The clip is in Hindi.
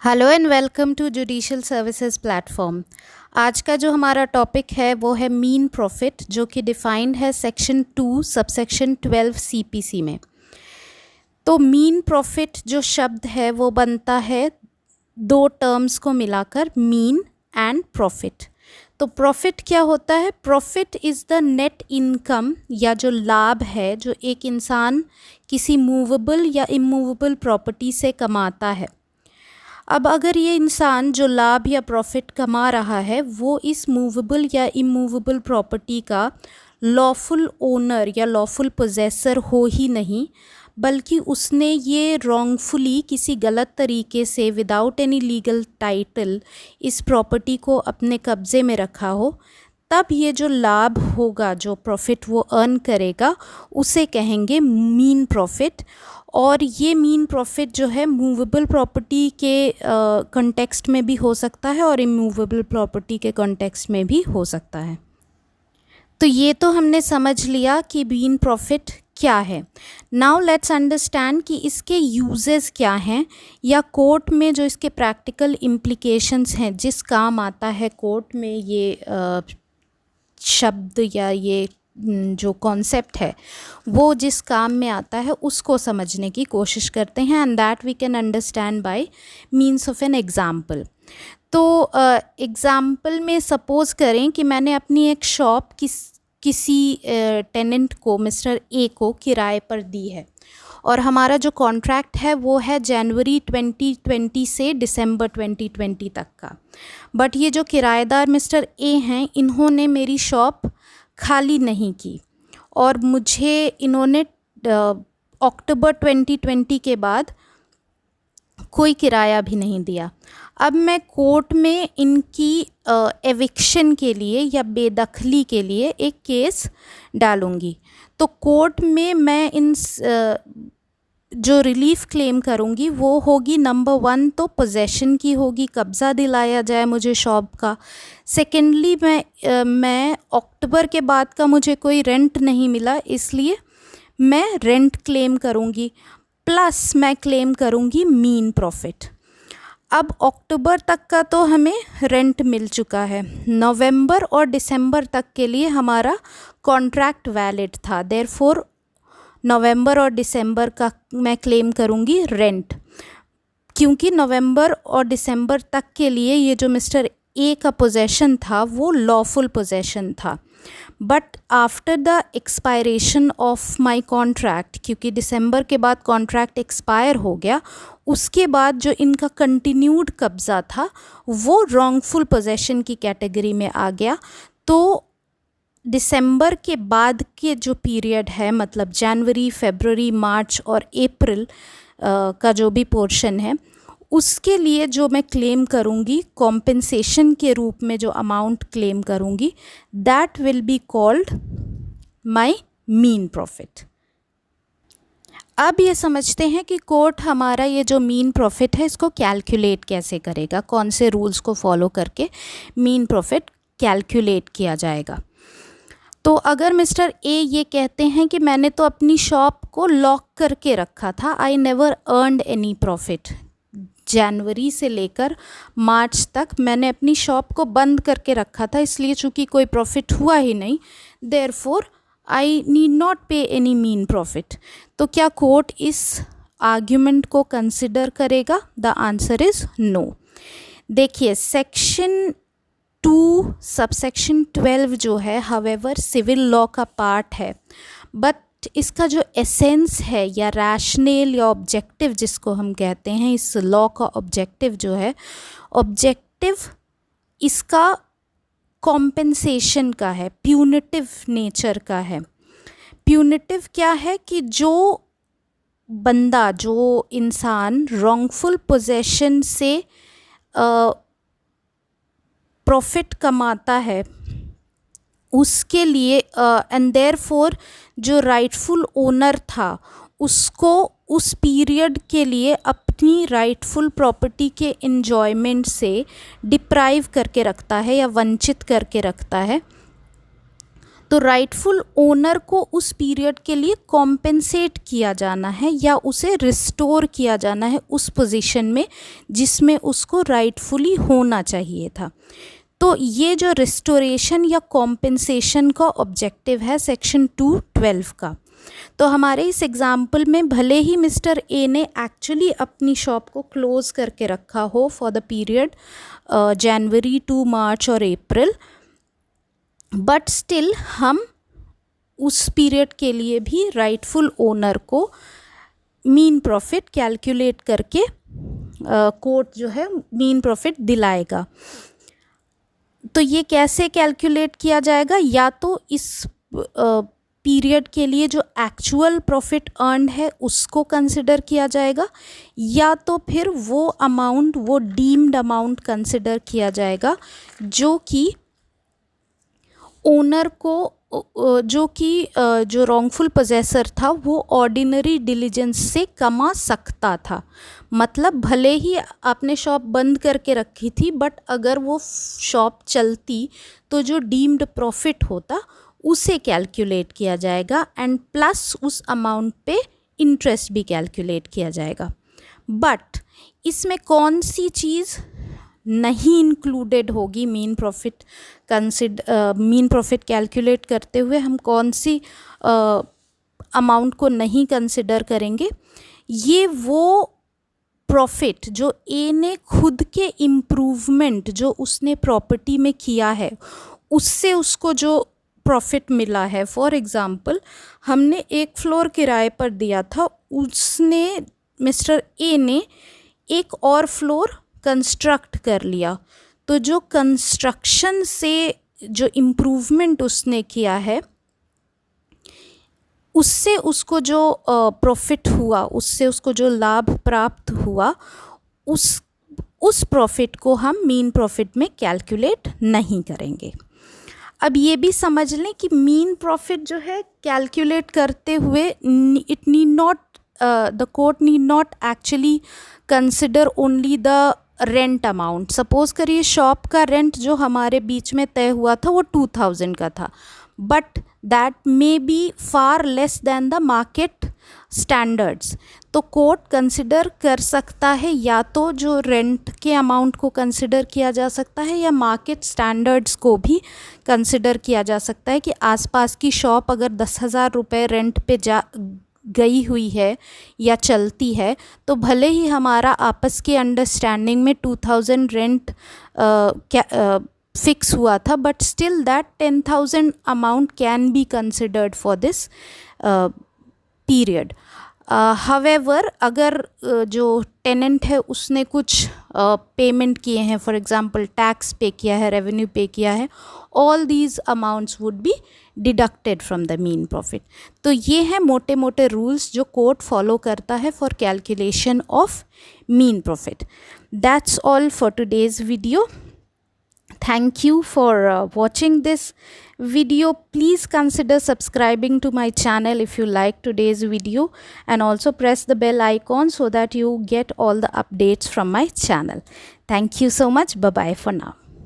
Hello and welcome to judicial services platform. आज का जो हमारा टॉपिक है वो है मीन प्रॉफिट, जो कि डिफाइंड है सेक्शन 2 सबसेक्शन 12 सीपीसी में। तो मीन प्रॉफिट जो शब्द है वो बनता है दो टर्म्स को मिलाकर, मीन एंड प्रॉफिट। तो प्रॉफिट क्या होता है? Profit is the net income या जो लाभ है जो एक इंसान किसी मूवेबल या इमूवेबल प्रॉपर्टी से कमाता है। अब अगर ये इंसान जो लाभ या प्रॉफिट कमा रहा है वो इस मूवेबल या इमूवेबल प्रॉपर्टी का लॉफुल ओनर या लॉफुल पोजेसर हो ही नहीं, बल्कि उसने ये रॉन्गफुली किसी गलत तरीके से विदाउट एनी लीगल टाइटल इस प्रॉपर्टी को अपने कब्ज़े में रखा हो, तब ये जो लाभ होगा, जो प्रॉफिट वो अर्न करेगा, उसे कहेंगे मीन प्रॉफिट। और ये मीन प्रॉफिट जो है मूवेबल प्रॉपर्टी के कॉन्टेक्स्ट में भी हो सकता है और इमूवेबल प्रॉपर्टी के कॉन्टेक्स्ट में भी हो सकता है। तो ये तो हमने समझ लिया कि मीन प्रॉफिट क्या है। नाउ लेट्स अंडरस्टैंड कि इसके यूजेस क्या हैं, या कोर्ट में जो इसके प्रैक्टिकल इम्प्लीकेशंस हैं, जिस काम आता है कोर्ट में ये शब्द या ये जो कॉन्सेप्ट है वो जिस काम में आता है उसको समझने की कोशिश करते हैं, and that we can understand by means of an example. तो एग्ज़ाम्पल में सपोज़ करें कि मैंने अपनी एक शॉप किसी टेनेंट को, मिस्टर ए को किराए पर दी है, और हमारा जो कॉन्ट्रैक्ट है वो है जनवरी 2020 से दिसंबर 2020 तक का। बट ये जो किराएदार मिस्टर ए हैं, इन्होंने मेरी शॉप खाली नहीं की और मुझे इन्होंने अक्टूबर 2020 के बाद कोई किराया भी नहीं दिया। अब मैं कोर्ट में इनकी एविक्शन के लिए या बेदखली के लिए एक केस डालूँगी। तो कोर्ट में मैं इन जो रिलीफ क्लेम करूँगी वो होगी, नंबर 1 तो पोजेशन की होगी, कब्ज़ा दिलाया जाए मुझे शॉप का। सेकेंडली मैं अक्टूबर के बाद का मुझे कोई रेंट नहीं मिला, इसलिए मैं रेंट क्लेम करूँगी, प्लस मैं क्लेम करूँगी मीन प्रॉफिट। अब अक्टूबर तक का तो हमें रेंट मिल चुका है, नवंबर और दिसंबर तक के लिए हमारा कॉन्ट्रैक्ट वैलिड था, देयरफॉर नवंबर और दिसंबर का मैं क्लेम करूँगी रेंट, क्योंकि नवंबर और दिसंबर तक के लिए ये जो मिस्टर ए का पोजेशन था वो लॉफुल पोजेशन था। But after the expiration of my contract, क्योंकि दिसंबर के बाद कॉन्ट्रैक्ट एक्सपायर हो गया, उसके बाद जो इनका कंटिन्यूड कब्ज़ा था वो रॉन्गफुल पोजेशन की कैटेगरी में आ गया। तो दिसंबर के बाद के जो पीरियड है, मतलब जनवरी, फरवरी, मार्च और अप्रैल का जो भी पोर्शन है, उसके लिए जो मैं क्लेम करूँगी कॉम्पेंसेशन के रूप में, जो अमाउंट क्लेम करूँगी, that will be called my mean profit. अब ये समझते हैं कि कोर्ट हमारा ये जो मीन प्रॉफिट है इसको कैलकुलेट कैसे करेगा, कौन से रूल्स को फॉलो करके मीन प्रॉफिट कैलकुलेट किया जाएगा। तो अगर मिस्टर ए ये कहते हैं कि मैंने तो अपनी शॉप को लॉक करके रखा था, I never earned any profit, जनवरी से लेकर मार्च तक मैंने अपनी शॉप को बंद करके रखा था, इसलिए चूँकि कोई प्रॉफिट हुआ ही नहीं, therefore I need not pay any मीन प्रॉफिट। तो क्या कोर्ट इस आर्ग्यूमेंट को कंसिडर करेगा? The answer is no. देखिए, सेक्शन 2 सबसेक्शन 12 जो है, हावेवर सिविल लॉ का पार्ट है, बट इसका जो एसेंस है या रैशनल या ऑब्जेक्टिव जिसको हम कहते हैं, इस लॉ का ऑब्जेक्टिव जो है, ऑब्जेक्टिव इसका कॉम्पेंसेशन का है, प्यूनिटिव नेचर का है। प्यूनिटिव क्या है कि जो बंदा, जो इंसान रॉन्गफुल पोजेशन से प्रॉफिट कमाता है, उसके लिए एंड देयरफॉर जो राइटफुल ओनर था उसको उस पीरियड के लिए अपनी राइटफुल प्रॉपर्टी के एन्जॉयमेंट से डिप्राइव करके रखता है या वंचित करके रखता है, तो राइटफुल ओनर को उस पीरियड के लिए कॉम्पेंसेट किया जाना है या उसे रिस्टोर किया जाना है उस पोजीशन में जिसमें उसको राइटफुली होना चाहिए था। तो ये जो रिस्टोरेशन या कॉम्पेंसेशन का ऑब्जेक्टिव है सेक्शन 212 का। तो हमारे इस एग्जाम्पल में भले ही मिस्टर ए ने एक्चुअली अपनी शॉप को क्लोज करके रखा हो for the period January to March और अप्रैल, बट स्टिल हम उस पीरियड के लिए भी राइटफुल ओनर को मीन प्रॉफिट कैलकुलेट करके कोर्ट जो है मीन प्रॉफिट दिलाएगा। तो ये कैसे कैलकुलेट किया जाएगा? या तो इस पीरियड के लिए जो एक्चुअल प्रॉफिट अर्नड है उसको कंसिडर किया जाएगा, या तो फिर वो अमाउंट, वो डीम्ड अमाउंट कंसिडर किया जाएगा जो कि ओनर को, जो रॉन्गफुल पोजेसर था वो ऑर्डिनरी डिलीजेंस से कमा सकता था। मतलब भले ही आपने शॉप बंद करके रखी थी, बट अगर वो शॉप चलती तो जो डीम्ड प्रॉफिट होता उसे कैलकुलेट किया जाएगा एंड प्लस उस अमाउंट पे इंटरेस्ट भी कैलकुलेट किया जाएगा। बट इसमें कौन सी चीज़ नहीं इंक्लूडेड होगी मीन प्रॉफिट कैलकुलेट करते हुए? हम कौन सी अमाउंट को नहीं कंसिडर करेंगे? ये वो प्रॉफिट जो ए ने खुद के इम्प्रूवमेंट जो उसने प्रॉपर्टी में किया है उससे उसको जो प्रॉफिट मिला है। फॉर एग्ज़ाम्पल, हमने एक फ्लोर किराए पर दिया था, उसने मिस्टर ए ने एक और फ्लोर कंस्ट्रक्ट कर लिया, तो जो कंस्ट्रक्शन से जो इम्प्रूवमेंट उसने किया है उससे उसको जो प्रॉफिट हुआ, उससे उसको जो लाभ प्राप्त हुआ, उस प्रॉफिट को हम मीन प्रॉफिट में कैलकुलेट नहीं करेंगे। अब ये भी समझ लें कि मीन प्रॉफिट जो है कैलकुलेट करते हुए it need not, the court need not actually consider only the rent amount. Suppose करिए शॉप का रेंट जो हमारे बीच में तय हुआ था वो 2000 का था, but that may be far less than the market standards. तो कोर्ट कंसिडर कर सकता है, या तो जो रेंट के अमाउंट को कंसिडर किया जा सकता है या मार्केट स्टैंडर्ड्स को भी कंसिडर किया जा सकता है कि आसपास की शॉप अगर 10,000 रुपये रेंट पे गई हुई है या चलती है, तो भले ही हमारा आपस के अंडरस्टैंडिंग में 2000 रेंट फिक्स हुआ था, but still that 10,000 amount can be considered for this period. However अगर जो टेनेंट है उसने कुछ पेमेंट किए हैं, फॉर एग्जांपल टैक्स पे किया है, रेवेन्यू पे किया है, all these amounts would be deducted from the mean profit. तो ये हैं मोटे मोटे रूल्स जो कोर्ट फॉलो करता है for calculation of mean profit. That's all for today's video. Thank you for watching this video. Please consider subscribing to my channel if you like today's video, and also press the bell icon so that you get all the updates from my channel. Thank you so much. Bye bye for now.